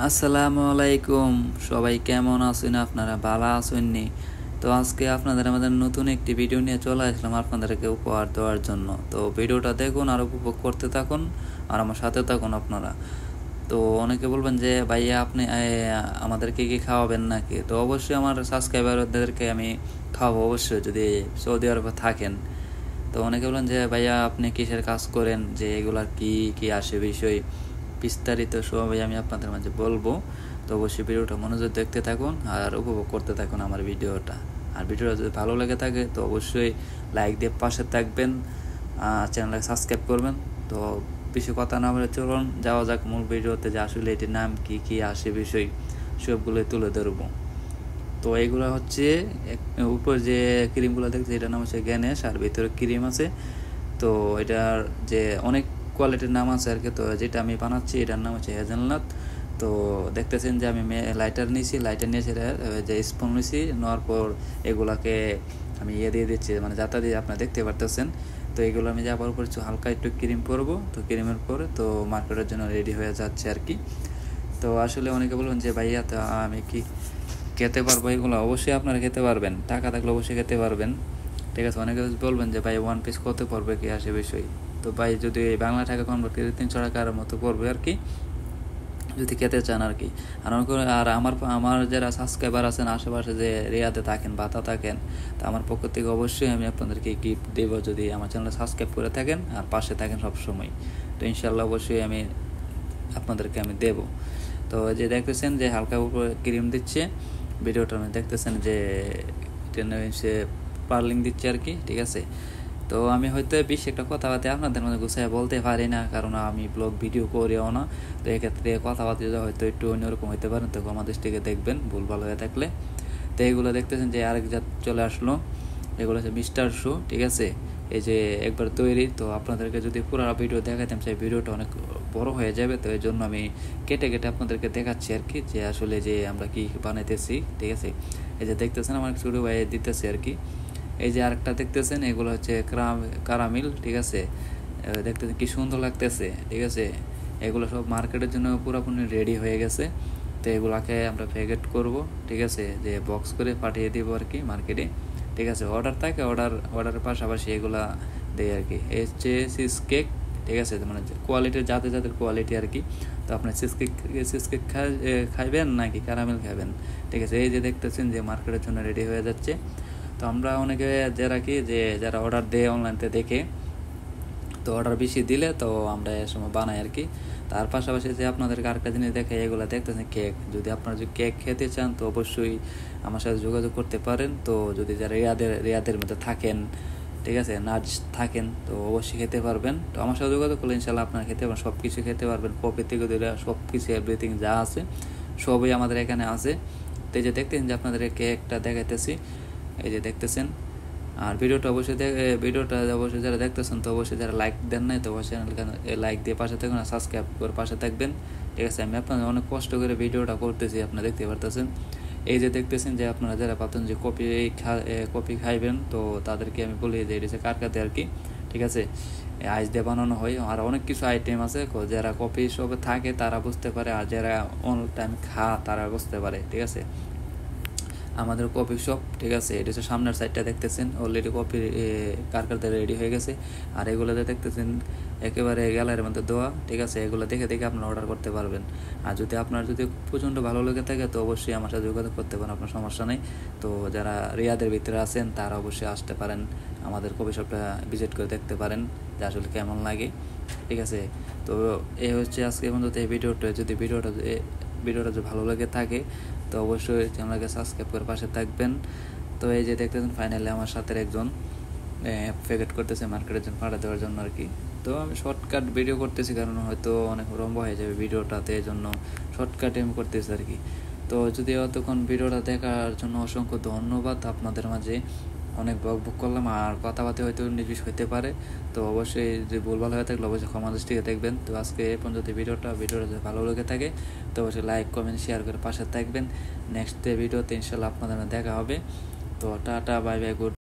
আসসালামু আলাইকুম, সবাই কেমন আছেন? আপনারা ভালো আছেন নি? তো আজকে আপনাদের আমাদের নতুন একটি ভিডিও নিয়ে চলে আসলাম আপনাদেরকে উপহার দেওয়ার জন্য। তো ভিডিওটা দেখুন আর উপভোগ করতে থাকুন আর আমার সাথে থাকুন আপনারা। তো অনেকে বলবেন যে ভাইয়া আপনি আমাদেরকে কি খাওয়াবেন নাকি? তো অবশ্যই আমার সাবস্ক্রাইবারদেরকে আমি খাওয়াবো অবশ্যই, যদি সৌদি আরবে থাকেন। তো অনেকে বলেন যে ভাইয়া আপনি কিসের কাজ করেন, যে এগুলার কি কি আসে বিষয় বিস্তারিত সবই আমি আপনাদের মাঝে বলবো। তো অবশ্যই ভিডিওটা মনোযোগ দেখতে থাকুন আর উপভোগ করতে থাকুন আমার ভিডিওটা। আর ভিডিওটা যদি ভালো লেগে থাকে তো অবশ্যই লাইক দিয়ে পাশে থাকবেন, চ্যানেলটাকে সাবস্ক্রাইব করবেন। তো বেশি কথা না বলে চলুন যাওয়া যাক মূল ভিডিওতে, যে আসলে এটির নাম কি কি আসে বিষয় সবগুলোই তুলে ধরবো। তো এইগুলো হচ্ছে উপর যে ক্রিমগুলো দেখছি এটার নাম হচ্ছে গ্যানেশ, আর ভিতরে ক্রিম আছে। তো এটার যে অনেক কোয়ালিটির নাম আছে আর কি। তো যেটা আমি বানাচ্ছি এটার নাম হচ্ছে হেজেলনাট। তো দেখতেছেন যে আমি লাইটার নিয়েছি, লাইটার নিয়ে সেটা যে স্পুন নিয়েছি, নেওয়ার পর এগুলাকে আমি দিয়ে দিচ্ছি, মানে যাতা দিয়ে আপনারা দেখতে পারতেছেন। তো এগুলো আমি যাবার উপর হালকা একটু ক্রিম করবো। তো ক্রিমের পরে তো মার্কেটের জন্য রেডি হয়ে যাচ্ছে আর কি। তো আসলে অনেকে বলবেন যে ভাইয়া তো আমি কি খেতে পারবো এগুলো? অবশ্যই আপনারা খেতে পারবেন, টাকা থাকলে অবশ্যই খেতে পারবেন, ঠিক আছে। অনেকে বলবেন যে ভাই ওয়ান পিস কত পড়বে কি আসে বিষয়। তো ভাই যদি বাংলা টাকা কনভার্ট করে 300 টাকার মতো পড়বে আর কি, যদি খেতে চান আর কি। আর আমার যারা সাবস্ক্রাইবার আছেন আশেপাশে যে রিয়াদে থাকেন বাতা থাকেন, তো আমার পক্ষ থেকে অবশ্যই আমি আপনাদেরকে গিফট দেবো যদি আমার চ্যানেল সাবস্ক্রাইব করে থাকেন আর পাশে থাকেন সবসময়। তো ইনশাল্লাহ অবশ্যই আমি আপনাদেরকে আমি দেবো। তো যে দেখতেছেন যে হালকা উপরে ক্রিম দিচ্ছে, ভিডিওটা দেখতেছেন যে সে পার্লিং দিচ্ছে আর কি, ঠিক আছে। তো আমি হয়তো বেশি একটা কথাবার্তা আপনাদের মধ্যে গুছাই বলতে পারি না, কারণ আমি ব্লগ ভিডিও করিও না। তো এক্ষেত্রে কথাবার্তা হয়তো একটু অন্যরকম হইতে পারেন, তো আমাদের থেকে দেখবেন ভুল ভালো হয়ে থাকলে। তো এইগুলো দেখতেছেন যে আরেক জাত চলে আসলো, এগুলো হচ্ছে মিস্টার শু, ঠিক আছে। এই যে একবার তৈরি। তো আপনাদেরকে যদি পুরো ভিডিও দেখাতাম সেই ভিডিওটা অনেক বড় হয়ে যাবে, তো এই জন্য আমি কেটে কেটে আপনাদেরকে দেখাচ্ছি আর কি, যে আসলে যে আমরা কি বানাইতেছি, ঠিক আছে। এই যে দেখতেছেন আমার ছোটো ভাই দিতেছে আর কি। এই যে আরেকটা দেখতেছেন এগুলো হচ্ছে কারামিল, ঠিক আছে। দেখতেছেন কি সুন্দর লাগতেছে, ঠিক আছে। এগুলো সব মার্কেটের জন্য পুরোপুরি রেডি হয়ে গেছে। তো এগুলাকে আমরা প্যাকেট করব, ঠিক আছে, যে বক্স করে পাঠিয়ে দিব আর কি মার্কেটে, ঠিক আছে। অর্ডার থাকে, অর্ডারের পাশাপাশি এগুলা দেয় আর কি। এই হচ্ছে চিজ কেক, ঠিক আছে, মানে কোয়ালিটির যাদের কোয়ালিটি আর কি। তো আপনার চিজ কেক খাইবেন নাকি ক্যারামেল খাবেন, ঠিক আছে। এই যে দেখতেছেন যে মার্কেটের জন্য রেডি হয়ে যাচ্ছে। তো আমরা অনেকে যারা অর্ডার দেয় অনলাইনতে দেখে, তো অর্ডার বেশি দিলে তো আমরা এ সময় বানাই আর কি। তার পাশাপাশি যে আপনাদেরকে আরেকটা জিনিস দেখে, এগুলো দেখতেছেন কেক। যদি আপনারা যদি কেক খেতে চান তো অবশ্যই আমার সাথে যোগাযোগ করতে পারেন। তো যদি যারা রিয়াদের মধ্যে থাকেন, ঠিক আছে, নাচ থাকেন, তো অবশ্যই খেতে পারবেন। তো আমার সাথে যোগাযোগ করলে ইনশাল্লাহ আপনারা খেতে পারবেন, সব কিছু খেতে পারবেন। কফি থেকে ধরে সব কিছু এভরিথিং যা আছে সবই আমাদের এখানে আছে। তো এই যে দেখতেছেন যে আপনাদের কেকটা দেখাইতেছি, এই যে দেখতেছেন। আর ভিডিওটা অবশ্যই যারা দেখতেছেন তো অবশ্যই যারা লাইক দেন নাই তো অবশ্যই চ্যানেলকে লাইক দিয়ে পাশে থাকবেন আর সাবস্ক্রাইব করে পাশে থাকবেন, ঠিক আছে। আমি আপনাদের অনেক কষ্ট করে ভিডিওটা করতেছি, আপনারা দেখতে পারতেছেন। এই যে দেখতেছেন যে আপনারা যারা ভাবতেন যে কপি খাইবেন, তো তাদেরকে আমি বলি যে এটা হচ্ছে কারকাতে আর কি, ঠিক আছে। আইস দিয়ে বানানো হয়, আর অনেক কিছু আইটেম আছে। যারা কপি শপে থাকে তারা বুঝতে পারে, আর যারা অল টাইম তারা বুঝতে পারে, ঠিক আছে। আমাদের কফি শপ, ঠিক আছে। এটা হচ্ছে সামনের সাইডটা দেখতেছেন, অলরেডি কফি কারকারতে রেডি হয়ে গেছে। আর এগুলোতে দেখতেছেন একেবারে গ্যালারির মধ্যে দেওয়া, ঠিক আছে। এগুলো দেখে দেখে আপনারা অর্ডার করতে পারবেন। আর যদি প্রচণ্ড ভালো লেগে থাকে তো অবশ্যই আমার সাথে যোগাযোগ করতে পারেন, আপনার সমস্যা নেই। তো যারা রিয়াদের ভিতরে আছেন তারা অবশ্যই আসতে পারেন, আমাদের কফি শপটা ভিজিট করে দেখতে পারেন যে আসলে কেমন লাগে, ঠিক আছে। তো এই হচ্ছে আজকে পর্যন্ত এই ভিডিওটা যদি ভালো লেগে থাকে তো অবশ্যই চ্যানেলকে সাবস্ক্রাইব করে পাশে থাকবেন। তো এই যে দেখতেছেন ফাইনালি আমার সাথে একজন প্যাকেট করতেছে মার্কেটের জন্য পাঠা দেওয়ার জন্য আর কি। তো আমি শর্টকাট ভিডিও করতেছি, কারণ হয়তো অনেক লম্বা হয়ে যাবে ভিডিওটাতে, এই জন্য শর্টকাটে আমি করতেছি আর কি। তো যদি অতক্ষণ ভিডিওটা দেখার জন্য অসংখ্য ধন্যবাদ। আপনাদের মাঝে অনেক বক করলাম আর কথাবার্তা হয়তো নির্বিষ হইতে পারে, তো অবশ্যই যে ভুলভাল হয়ে থাকলে অবশ্যই ক্ষমা দৃষ্টিতে দেখবেন। তো আজকে এই পর্যন্ত ভিডিওটা যদি ভালো লেগে থাকে তো অবশ্যই লাইক কমেন্ট শেয়ার করে পাশে থাকবেন। নেক্সট ভিডিওতে ইনশাল্লাহ আপনাদের দেখা হবে। তো টাটা, বাই বাই, গুড।